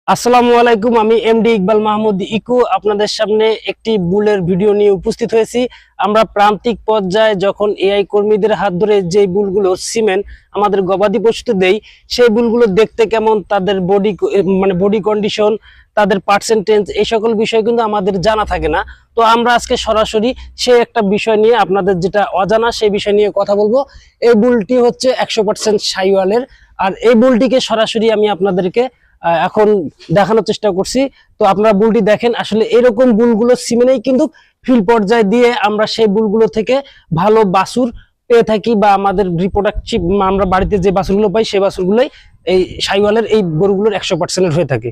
আসসালামু আলাইকুম। আমি এমডি ইকবাল মাহমুদ ইকু আপনাদের সামনে একটি বুলের ভিডিও নিয়ে উপস্থিত হয়েছি। আমরা প্রান্তিক পর্যায়ে যখন এআই কর্মীদের হাত ধরে যে বুলগুলো সিমেন্ট আমাদের গবাদি পশুতে দেই, সেই বুলগুলো দেখতে কেমন, তাদের বডি কন্ডিশন, তাদের পার্সেন্টেজ, এই সকল বিষয় কিন্তু আমাদের জানা থাকে না। তো আমরা আজকে সরাসরি সেই একটা বিষয় নিয়ে, আপনাদের যেটা অজানা সেই বিষয় নিয়ে কথা বলবো। এই বুলটি হচ্ছে 100% শাহিওয়ালের। আর এই বুলটিকে সরাসরি আমি আপনাদেরকে এখন দেখানোর চেষ্টা করছি। তো আপনারা বুলটি দেখেন, আসলে এরকম বুলগুলো সিমেনেই কিন্তু ফিল্ড পর্যায়ে দিয়ে আমরা সেই বুলগুলো থেকে ভালো বাছুর পেয়ে থাকি, বা আমাদের রিপ্রোডাক্টিভ আমরা বাড়িতে যে বাছুরগুলো পাই সেই বাছুরগুলোই এই শাহিওয়ালের এই গরুগুলোর 100% হয়ে থাকে।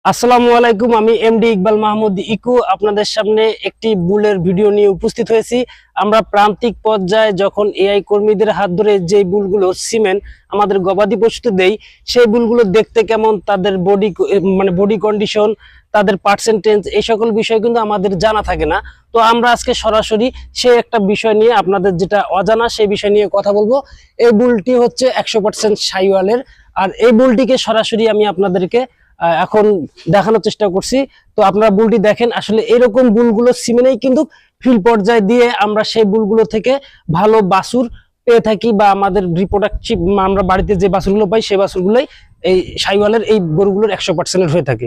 আসসালামু আলাইকুম। আমি এমডি ইকবাল মাহমুদ ইকু আপনাদের সামনে একটি বুলের ভিডিও নিয়ে উপস্থিত হয়েছি। আমরা প্রান্তিক পর্যায়ে যখন এআই কর্মীদের হাত ধরে যে বুলগুলো সিমেন্ট আমাদের গবাদি পশুতে দেই, সেই বুলগুলো দেখতে কেমন, তাদের বডি কন্ডিশন, তাদের পার্সেন্টেজ, এই সকল বিষয় কিন্তু আমাদের জানা থাকে না। তো আমরা আজকে সরাসরি সেই একটা বিষয় নিয়ে, আপনাদের যেটা অজানা সেই বিষয় নিয়ে কথা বলবো। এই বুলটি হচ্ছে 100% শাহিওয়ালের। আর এই বুলটিকে সরাসরি আমি আপনাদেরকে এখন দেখানোর চেষ্টা করছি। তো আপনারা বুলটি দেখেন, আসলে এরকম বুলগুলো সিমেনেই কিন্তু ফিল্ড পর্যায়ে দিয়ে আমরা সেই বুলগুলো থেকে ভালো বাছুর পেয়ে থাকি, বা আমাদের রিপ্রোডাক্টিভ আমরা বাড়িতে যে বাছুরগুলো পাই সেই বাছুরগুলোই এই শাহিওয়ালের এই গরুগুলোর 100% হয়ে থাকে।